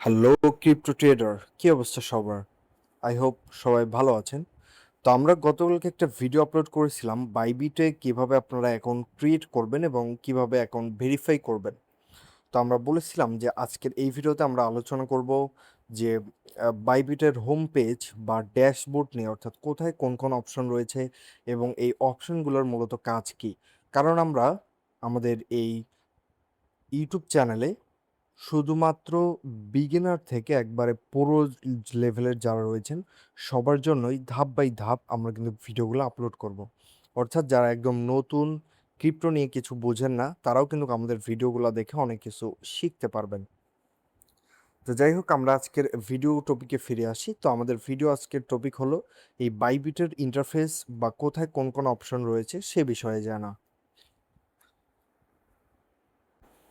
Hello crypto tedder, কি অবস্থা সবার? আই হোপ সবাই ভালো আছেন। তো আমরা গতকালকে একটা ভিডিও আপলোড করেছিলাম বাইবিটে কিভাবে আপনারা অ্যাকাউন্ট ক্রিয়েট করবেন এবং কিভাবে অ্যাকাউন্ট ভেরিফাই করবেন। তো আমরা বলেছিলাম যে আজকের এই ভিডিওতে আমরা আলোচনা করব যে বাইবিটের হোম পেজ বা ড্যাশবোর্ড নিয়ে, অর্থাৎ কোথায় কোন কোন অপশন রয়েছে এবং এই অপশনগুলোর মূলত কাজ কি। কারণ আমরা আমাদের এই ইউটিউব চ্যানেলে শুধুমাত্র বিগিনার থেকে একবারে পুরো লেভেলের যারা রয়েছেন সবার জন্যই ধাপ বাই ধাপ আমরা কিন্তু ভিডিওগুলো আপলোড করব। অর্থাৎ যারা একদম নতুন, ক্রিপ্টো নিয়ে কিছু বোঝেন না, তারাও কিন্তু আমাদের ভিডিওগুলো দেখে অনেক কিছু শিখতে পারবেন। তো যাই হোক, আমরা আজকের ভিডিও টপিকে ফিরে আসি। তো আমাদের ভিডিও আজকের টপিক হলো এই বাইবিটের ইন্টারফেস বা কোথায় কোন কোন অপশন রয়েছে সে বিষয়ে জানা।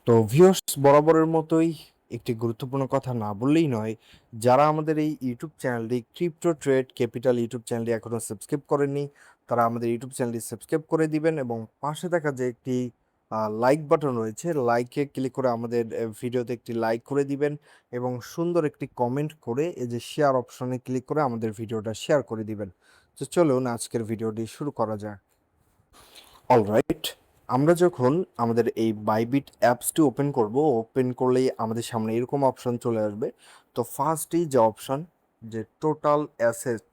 তো ভিউয়ার্স, বরাবরের মতোই একটি গুরুত্বপূর্ণ কথা না বললেই নয়, যারা আমাদের এই ইউটিউব চ্যানেলটি ক্রিপ্টো ট্রেড ক্যাপিটাল ইউটিউব চ্যানেলটি এখনও সাবস্ক্রাইব করেননি, তারা আমাদের ইউটিউব চ্যানেলটি সাবস্ক্রাইব করে দিবেন এবং পাশে থাকা যে একটি লাইক বাটন রয়েছে, লাইকে ক্লিক করে আমাদের ভিডিওতে একটি লাইক করে দিবেন এবং সুন্দর একটি কমেন্ট করে এই যে শেয়ার অপশনে ক্লিক করে আমাদের ভিডিওটা শেয়ার করে দিবেন। তো চলুন আজকের ভিডিওটি শুরু করা যাক। অলরাইট, আমরা যখন আমাদের এই বাইবিট অ্যাপসটি ওপেন করব, ওপেন করলেই আমাদের সামনে এরকম অপশন চলে আসবে। তো ফার্স্টেই যে অপশন, যে টোটাল অ্যাসেট,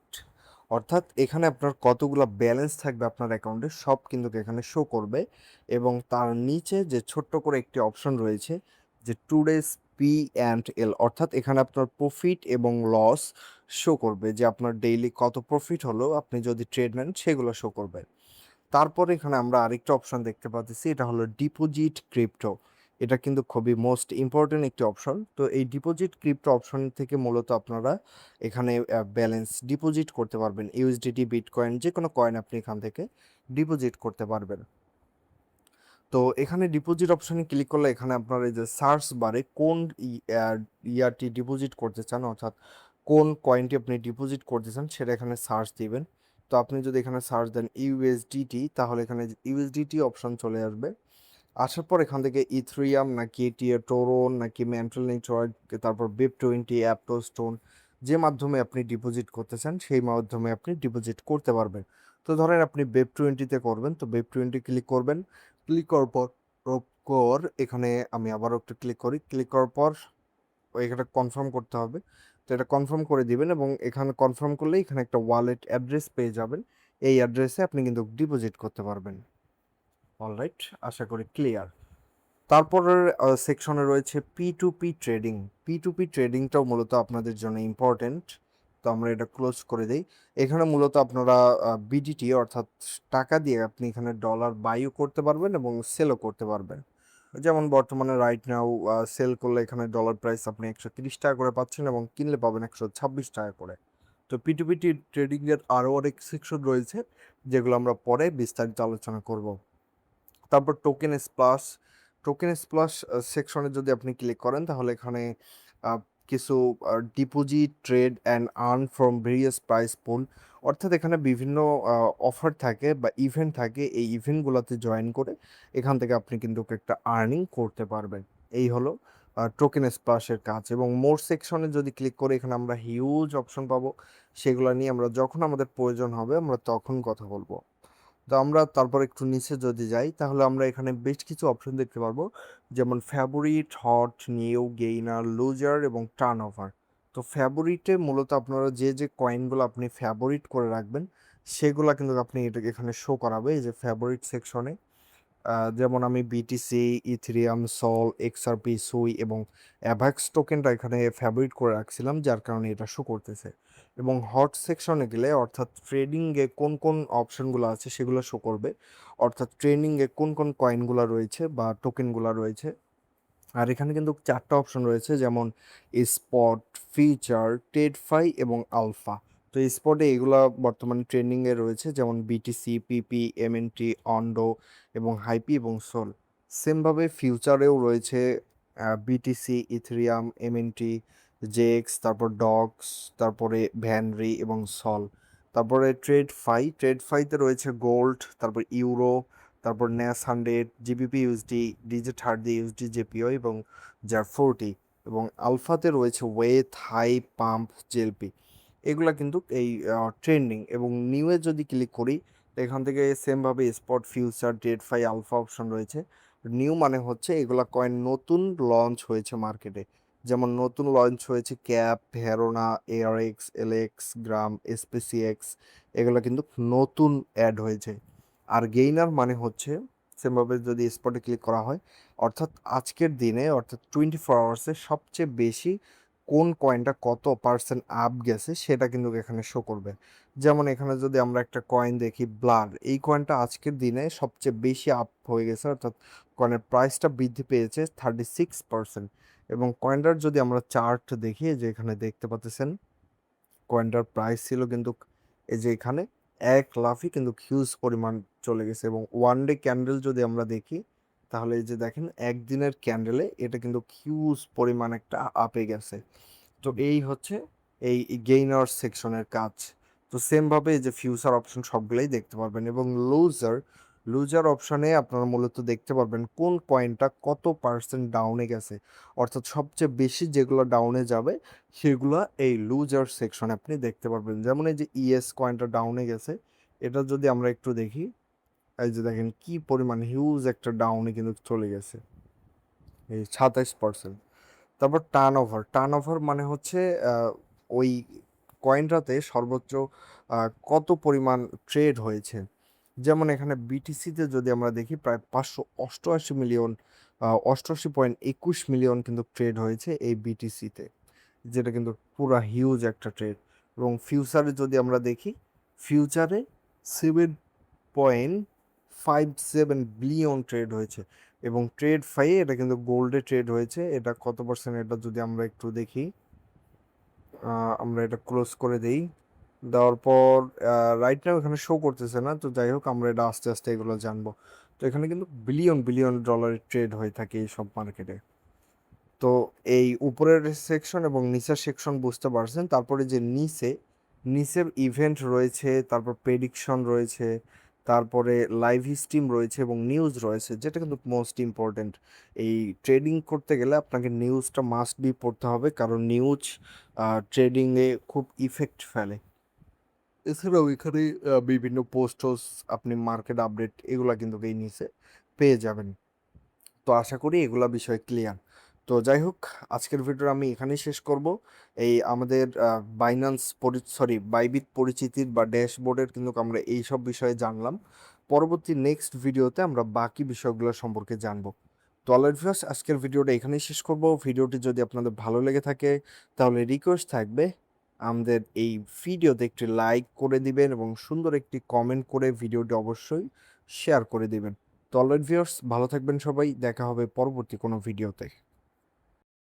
অর্থাৎ এখানে আপনার কতগুলো ব্যালেন্স থাকবে আপনার অ্যাকাউন্টে সব কিন্তু এখানে শো করবে। এবং তার নিচে যে ছোট্ট করে একটি অপশন রয়েছে যে টুডেস পি অ্যান্ড এল, অর্থাৎ এখানে আপনার প্রফিট এবং লস শো করবে, যে আপনার ডেইলি কত প্রফিট হলো আপনি যদি ট্রেড নেন সেগুলো শো করবে। তারপরে এখানে আমরা আরেকটা অপশন দেখতে পাচ্ছি, এটা হলো ডিপোজিট ক্রিপ্টো। এটা কিন্তু খুবই মোস্ট ইম্পর্টেন্ট একটি অপশন। তো এই ডিপোজিট ক্রিপ্টো অপশন থেকে মূলত আপনারা এখানে ব্যালেন্স ডিপোজিট করতে পারবেন। ইউএসডিটি, বিটকয়েন, যে কোনো কয়েন আপনি এখান থেকে ডিপোজিট করতে পারবেন। তো এখানে ডিপোজিট অপশনে ক্লিক করলে এখানে আপনার এই যে সার্চ বারে কোন ইয়ারটি ডিপোজিট করতে চান, অর্থাৎ কোন কয়েনটি আপনি ডিপোজিট করতে চান সেটা এখানে সার্চ দিবেন। তো আপনি যদি এখানে সার্চ দেন ইউএসডিটি, তাহলে এখানে ইউএসডিটি অপশন চলে আসবে। আসার পর এখান থেকে ইথ্রিয়াম নাকি টোরন নাকি মেন্টাল নেটওয়ার্ক, তারপর বেপ20, অ্যাপটোস্টোন, যে মাধ্যমে আপনি ডিপোজিট করতে চান সেই মাধ্যমে আপনি ডিপোজিট করতে পারবেন। তো ধরেন আপনি বেপ20তে করবেন, তো বেপ20 ক্লিক করবেন। ক্লিক করার পর এখানে আমি আবারও একটু ক্লিক করি। ক্লিক করার পর এখানে কনফার্ম করতে হবে। তো এটা কনফার্ম করে দিবেন এবং এখানে কনফার্ম করলে এখানে একটা ওয়ালেট অ্যাড্রেস পেয়ে যাবেন। এই অ্যাড্রেসে আপনি কিন্তু ডিপোজিট করতে পারবেন। অলরাইট, আশা করি ক্লিয়ার। তারপরের সেকশনে রয়েছে P to P trading. P to P ট্রেডিংটাও মূলত আপনাদের জন্য ইম্পর্টেন্ট। তো আমরা এটা ক্লোজ করে দিই। এখানে মূলত আপনারা বিডিটি, অর্থাৎ টাকা দিয়ে আপনি এখানে ডলার বাইও করতে পারবেন এবং সেলও করতে পারবেন। যেমন বর্তমানে রাইট নাও সেল করলে এখানে ডলার প্রাইস আপনি 130 টাকা করে পাচ্ছেন এবং কিনলে পাবেন 126 টাকা করে। তো পি টু পি ট্রেডিংয়ের আরও অনেক সেকশন রয়েছে, যেগুলো আমরা পরে বিস্তারিত আলোচনা করব। তারপর টোকেন স্প্লাশ সেকশনে যদি আপনি ক্লিক করেন তাহলে এখানে আহ, কিছু deposit, trade and earn from various price pool, অর্থাৎ এখানে বিভিন্ন অফার থাকে বা ইভেন্ট থাকে। এই ইভেন্টগুলোতে জয়েন করে এখান থেকে আপনি কিন্তু একটা আর্নিং করতে পারবেন। এই হলো টোকেন স্প্লাশের কাজ। এবং মোর সেকশনে যদি ক্লিক করে এখানে আমরা হিউজ অপশন পাবো, সেগুলো নিয়ে আমরা যখন আমাদের প্রয়োজন হবে আমরা তখন কথা বলবো। তো আমরা তারপর একটু নিচে যদি যাই তাহলে আমরা এখানে বেশ কিছু অপশন দেখতে পারবো, যেমন favourite, hot, new, gainer, loser এবং টার্ন ওভার। তো ফেভারিটে মূলত আপনারা যে যে কয়েনগুলো আপনি ফেভারিট করে রাখবেন সেগুলো কিন্তু আপনি এটা এখানে শো করাবে এই যে ফেভারিট সেকশনে। যেমন আমি বিটিসি, ইথেরিয়াম, সল, এক্সআরপি, সুই এবং অ্যাভাক্স টোকেনটা এখানে ফেভারিট করে রাখছিলাম, যার কারণে এটা শো করতেছে। এবং হট সেকশনে গেলে অর্থাৎ ট্রেডিংয়ে কোন কোন অপশনগুলো আছে সেগুলো শো করবে, অর্থাৎ ট্রেডিংয়ে কোন কোন কয়েনগুলো রয়েছে বা টোকেনগুলো রয়েছে। আর এখানে কিন্তু 4টা অপশন রয়েছে, যেমন স্পট, ফিচার, টেডফাই এবং আলফা। তো স্পটে এগুলা বর্তমানে ট্রেন্ডিংয়ে রয়েছে, যেমন বিটিসি, পিপি, এমএনটি, অন্ডো এবং হাইপি এবং সোল। সেমভাবে ফিউচারেও রয়েছে বিটিসি, ইথেরিয়াম, এমএনটি, জেএক্স, তারপর ডক্স, তারপরে ভ্যানরি এবং সল। তারপরে ট্রেড ফাইতে রয়েছে গোল্ড, তারপর ইউরো, তারপর ন্যাস 100, জিবিপি ইউএসডি, ডিজে 30, ইউএসডি জেপিও এবং জার 40। এবং আলফাতে রয়েছে ওয়েথ, হাই, পাম্প, জেলপি। এগুলা কিন্তু এই ট্রেন্ডিং। এবং নিউয়ে যদি ক্লিক করি তো এখান থেকে সেমভাবে স্পট, ফিউচার, ডেট ফাই, আলফা অপশন রয়েছে। নিউ মানে হচ্ছে এগুলা কয়েন নতুন লঞ্চ হয়েছে মার্কেটে। যেমন নতুন লঞ্চ হয়েছে ক্যাপ, ভেরোনা, এআরএক্স, এলএক্স, গ্রাম, এসপিসিএক্স। এগুলো কিন্তু নতুন অ্যাড হয়েছে। আর গেইনার মানে হচ্ছে সেমভাবে যদি স্পটে ক্লিক করা হয়, অর্থাৎ আজকের দিনে, অর্থাৎ 24 আওয়ার্সে সবচেয়ে বেশি কোন কয়েনটা কত পার্সেন্ট আপ গেছে সেটা কিন্তু এখানে শো করবে। যেমন এখানে যদি আমরা একটা কয়েন দেখি ব্লাড, এই কয়েনটা আজকের দিনে সবচেয়ে বেশি আপ হয়ে গেছে, অর্থাৎ কয়েনের প্রাইসটা বৃদ্ধি পেয়েছে 36%। এবং কয়েনটার যদি আমরা চার্ট দেখি, যে এখানে দেখতে পাচ্ছেন কয়েনটার প্রাইস ছিল কিন্তু এই যে এখানে এক লাফই কিন্তু হিউজ পরিমাণ চলে গেছে। এবং ওয়ান ডে ক্যান্ডেল যদি আমরা দেখি তাহলে এই যে দেখেন একদিনের ক্যান্ডেলে এটা কিন্তু হিউজ পরিমাণ একটা আপে গেছে। তো এই হচ্ছে এই গেইনার সেকশনের কাজ। তো সেমভাবে এই যে ফিউচার অপশন সবগুলাই দেখতে পারবেন। এবং লুজার, লুজার অপশনে আপনারা মূলত দেখতে পারবেন কোন কয়েনটা কত পার্সেন্ট ডাউনে গেছে, অর্থাৎ সবচেয়ে বেশি যেগুলো ডাউনে যাবে সেগুলো এই লুজার সেকশনে আপনি দেখতে পারবেন। যেমন এই যে ইএস কয়েনটা ডাউনে গেছে, এটা যদি আমরা একটু দেখি, এই যে দেখেন কি পরিমাণ হিউজ একটা ডাউনে কিন্তু চলে গেছে, এই 27%। তারপর টার্ন ওভার, টার্ন ওভার মানে হচ্ছে ওই কয়েনটাতে সর্বোচ্চ কত পরিমাণ ট্রেড হয়েছে। যেমন এখানে বিটিসিতে যদি আমরা দেখি প্রায় 588 মিলিয়ন, 88.21 মিলিয়ন কিন্তু ট্রেড হয়েছে এই বিটিসিতে, যেটা কিন্তু পুরা হিউজ একটা ট্রেড। এবং ফিউচারে যদি আমরা দেখি, ফিউচারে 7.57 বিলিয়ন ট্রেড হয়েছে। এবং ট্রেড ফাই এটা কিন্তু গোল্ডে ট্রেড হয়েছে। এটা কত পার্সেন্ট, এটা যদি আমরা একটু দেখি, আমরা এটা ক্লোজ করে দেই। দেওয়ার পর রাইট নাও এখানে শো করতেছে না, তো যাই হোক আমরা এটা আস্তে আস্তে এগুলো জানবো। তো এখানে কিন্তু বিলিয়ন বিলিয়ন ডলারের ট্রেড হয়ে থাকে এই সব মার্কেটে। তো এই উপরের সেকশন এবং নিচের সেকশন বুঝতে পারছেন। তারপরে যে নিচে, নিচের ইভেন্ট রয়েছে, তারপর প্রেডিকশন রয়েছে, তারপরে লাইভ স্ট্রিম রয়েছে এবং নিউজ রয়েছে, যেটা কিন্তু মোস্ট ইম্পর্টেন্ট। এই ট্রেডিং করতে গেলে আপনাকে নিউজটা মাস্ট বি পড়তে হবে, কারণ নিউজ ট্রেডিংয়ে খুব ইফেক্ট ফেলে। এছাড়াও এখানে বিভিন্ন পোস্ট আপনি মার্কেট আপডেট এগুলা কিন্তু এই নিচে পেয়ে যাবেন। তো আশা করি এগুলা বিষয় ক্লিয়ার। তো যাই হোক, আজকের ভিডিও আমি এখানেই শেষ করব। এই আমাদের বাইন্যান্স বাইবিট পরিচিতির বা ড্যাশবোর্ডের কিন্তু আমরা এই সব বিষয়ে জানলাম। পরবর্তী নেক্সট ভিডিওতে আমরা বাকি বিষয়গুলো সম্পর্কে জানবো। তো অলরাইট ভিউয়ার্স, আজকের ভিডিওটা এখানেই শেষ করব। ভিডিওটি যদি আপনাদের ভালো লেগে থাকে তাহলে রিকোয়েস্ট থাকবে আমাদের এই ভিডিওতে একটি লাইক করে দিবেন এবং সুন্দর একটি কমেন্ট করে ভিডিওটি অবশ্যই শেয়ার করে দিবেন। তো অলরাইট ভিউয়ার্স, ভালো থাকবেন সবাই, দেখা হবে পরবর্তী কোনো ভিডিওতে।